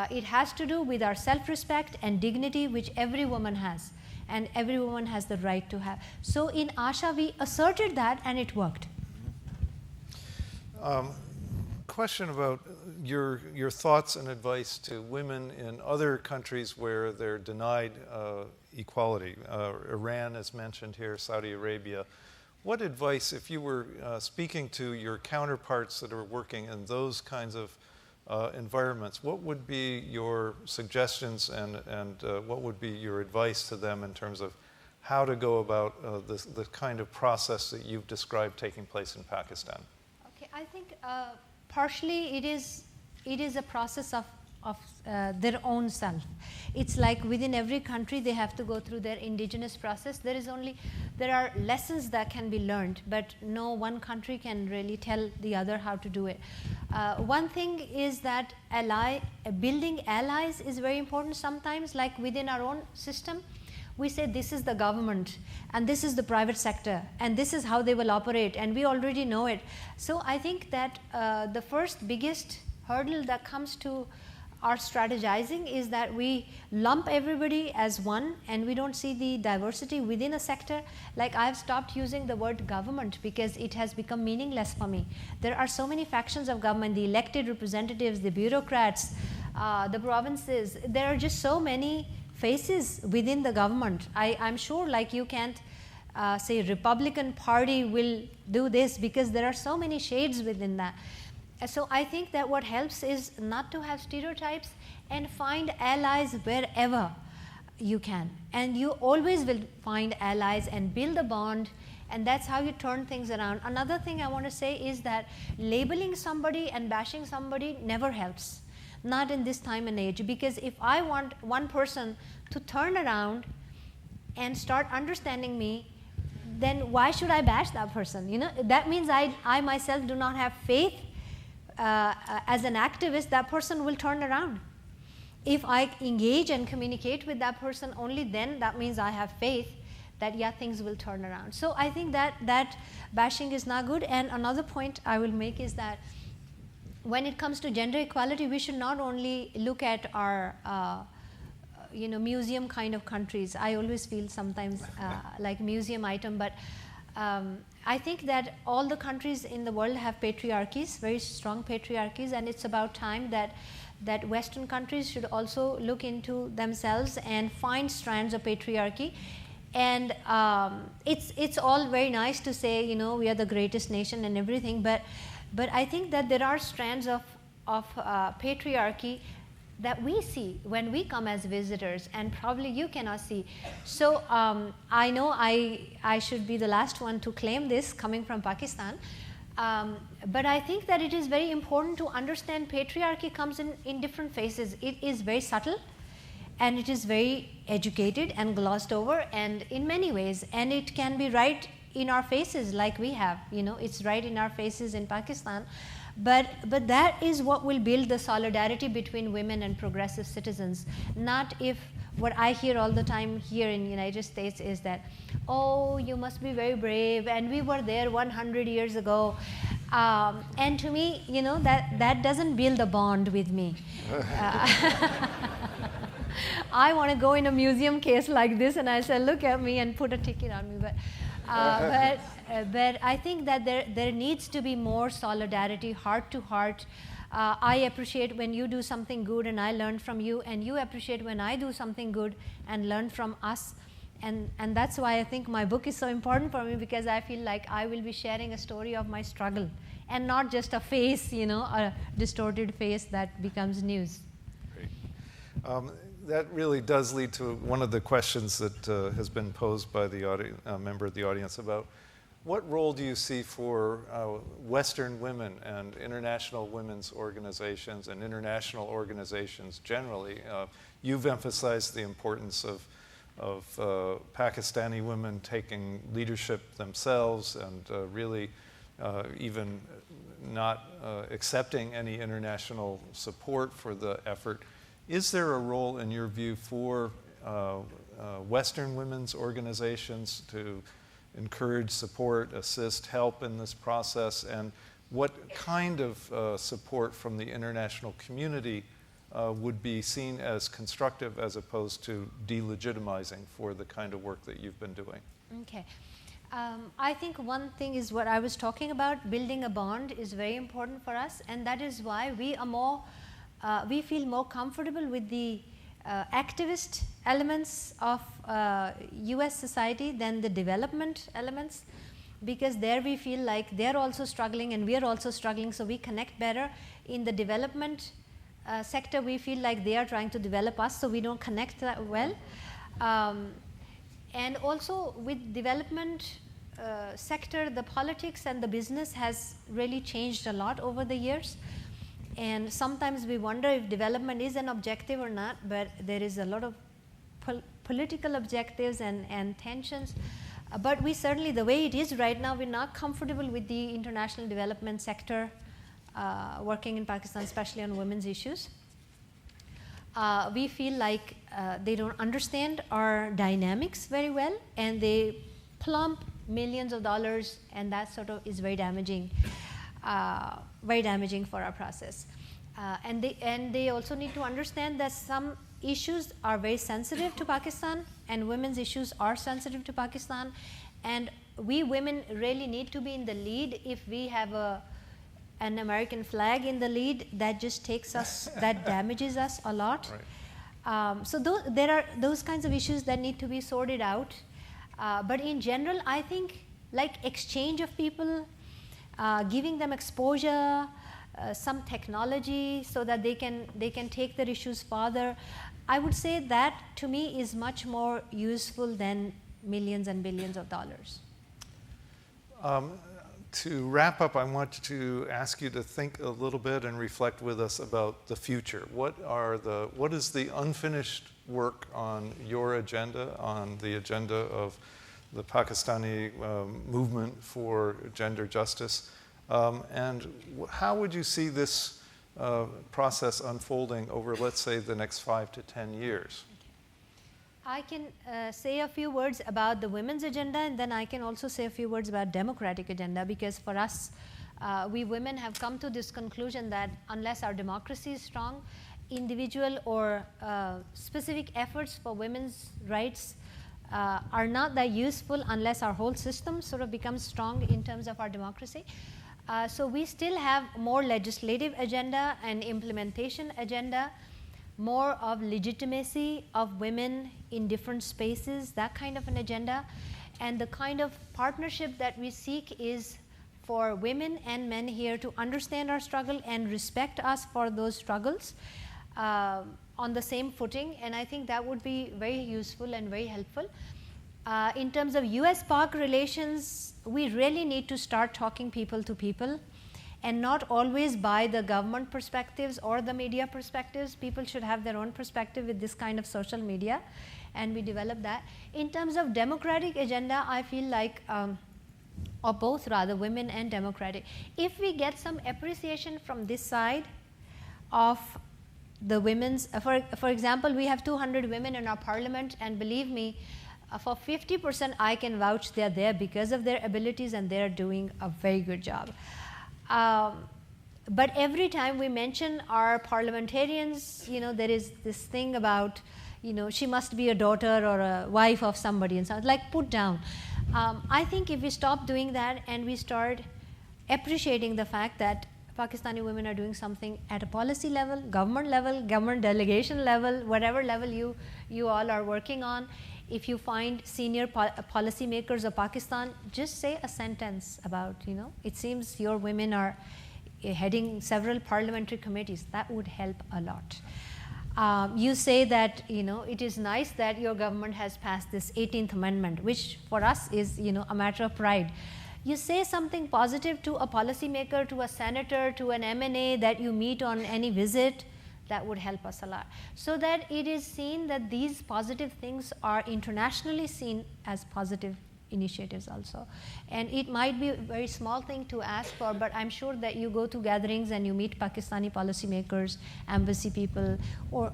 Speaker 2: It has to do with our self-respect and dignity, which every woman has, and every woman has the right to have. So in Asha, we asserted that, and it worked.
Speaker 1: Question about your thoughts and advice to women in other countries where they're denied equality. Iran is mentioned here, Saudi Arabia. What advice, if you were speaking to your counterparts that are working in those kinds of environments, what would be your suggestions and what would be your advice to them in terms of how to go about the kind of process that you've described taking place in Pakistan?
Speaker 2: Okay, I think partially it is a process of their own self. It's like within every country they have to go through their indigenous process. There are lessons that can be learned, but no one country can really tell the other how to do it. One thing is that building allies is very important sometimes, like within our own system. We say this is the government and this is the private sector and this is how they will operate, and we already know it. So I think that the first biggest hurdle that comes to our strategizing is that we lump everybody as one and we don't see the diversity within a sector. Like I've stopped using the word government because it has become meaningless for me. There are so many factions of government, the elected representatives, the bureaucrats, the provinces. There are just so many faces within the government. I'm sure like you can't say Republican Party will do this because there are so many shades within that. So I think that what helps is not to have stereotypes and find allies wherever you can. And you always will find allies and build a bond, and that's how you turn things around. Another thing I want to say is that labeling somebody and bashing somebody never helps. Not in this time and age, because if I want one person to turn around and start understanding me, then why should I bash that person? That means I myself do not have faith. As an activist, that person will turn around. If I engage and communicate with that person, only then that means I have faith that things will turn around. So I think that bashing is not good. And another point I will make is that when it comes to gender equality, we should not only look at our museum kind of countries. I always feel sometimes like museum item, but I think that all the countries in the world have patriarchies, very strong patriarchies, and it's about time that that Western countries should also look into themselves and find strands of patriarchy. And it's all very nice to say, you know, we are the greatest nation and everything, but I think that there are strands of patriarchy that we see when we come as visitors, and probably you cannot see. So I know I should be the last one to claim this coming from Pakistan, but I think that it is very important to understand patriarchy comes in different phases. It is very subtle, and it is very educated and glossed over, and in many ways, and it can be right in our faces like we have, you know, it's right in our faces in Pakistan. But that is what will build the solidarity between women and progressive citizens. Not if what I hear all the time here in the United States is that, oh, you must be very brave, and we were there 100 years ago. And to me, you know, that doesn't build a bond with me. I want to go in a museum case like this, and I say, look at me and put a ticket on me. But I think that there needs to be more solidarity, heart to heart. I appreciate when you do something good and I learn from you, and you appreciate when I do something good and learn from us. And that's why I think my book is so important for me, because I feel like I will be sharing a story of my struggle and not just a face, you know, a distorted face that becomes news.
Speaker 1: Great. That really does lead to one of the questions that has been posed by the member of the audience about what role do you see for Western women and international women's organizations and international organizations generally? You've emphasized the importance of Pakistani women taking leadership themselves and really even not accepting any international support for the effort. Is there a role, in your view, for Western women's organizations to encourage, support, assist, help in this process? And what kind of support from the international community would be seen as constructive as opposed to delegitimizing for the kind of work that you've been doing?
Speaker 2: Okay. I think one thing is what I was talking about, building a bond is very important for us, and that is why we feel more comfortable with the activist elements of US society than the development elements, because there we feel like they're also struggling and we're also struggling, so we connect better. In the development sector, we feel like they are trying to develop us, so we don't connect that well. And also with development sector, the politics and the business has really changed a lot over the years. And sometimes we wonder if development is an objective or not, but there is a lot of political objectives and tensions. But we certainly, the way it is right now, we're not comfortable with the international development sector working in Pakistan, especially on women's issues. We feel like they don't understand our dynamics very well, and they plump millions of dollars, and that sort of is very damaging for our process. And they also need to understand that some issues are very sensitive to Pakistan, and women's issues are sensitive to Pakistan, and we women really need to be in the lead. If we have an American flag in the lead, that just takes us, that damages us a lot. Right. So there are those kinds of issues that need to be sorted out. But in general, I think like exchange of people, giving them exposure, some technology so that they can take their issues further. I would say that to me is much more useful than millions and billions of dollars.
Speaker 1: To wrap up, I want to ask you to think a little bit and reflect with us about the future. What is the unfinished work on your agenda, on the agenda of the Pakistani movement for gender justice? And how would you see this process unfolding over, let's say, the next 5 to 10 years?
Speaker 2: I can say a few words about the women's agenda, and then I can also say a few words about democratic agenda, because for us, we women have come to this conclusion that unless our democracy is strong, individual or specific efforts for women's rights are not that useful unless our whole system sort of becomes strong in terms of our democracy. So we still have more legislative agenda and implementation agenda, more of legitimacy of women in different spaces, that kind of an agenda. And the kind of partnership that we seek is for women and men here to understand our struggle and respect us for those struggles on the same footing. And I think that would be very useful and very helpful. In terms of US-Pak relations, we really need to start talking people to people and not always by the government perspectives or the media perspectives. People should have their own perspective with this kind of social media, and we develop that. In terms of democratic agenda, I feel like, or both rather, women and democratic, if we get some appreciation from this side of the women's, for example, we have 200 women in our parliament, and believe me, for 50% I can vouch they're there because of their abilities and they're doing a very good job. But every time we mention our parliamentarians, there is this thing about, she must be a daughter or a wife of somebody, and so like put down. I think if we stop doing that and we start appreciating the fact that Pakistani women are doing something at a policy level, government delegation level, whatever level you all are working on. If you find senior policy makers of Pakistan, just say a sentence about, it seems your women are heading several parliamentary committees. That would help a lot. You say that, it is nice that your government has passed this 18th Amendment, which for us is, a matter of pride. You say something positive to a policymaker, to a senator, to an MNA that you meet on any visit. That would help us a lot, so that it is seen that these positive things are internationally seen as positive initiatives also. And it might be a very small thing to ask for, but I'm sure that you go to gatherings and you meet Pakistani policymakers, embassy people, or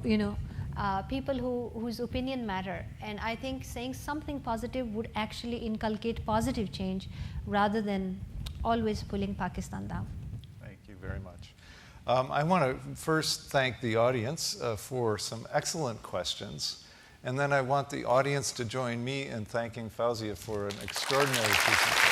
Speaker 2: people whose opinion matter. And I think saying something positive would actually inculcate positive change rather than always pulling Pakistan down.
Speaker 1: Thank you very much. I want to first thank the audience for some excellent questions, and then I want the audience to join me in thanking Fouzia for an extraordinary presentation.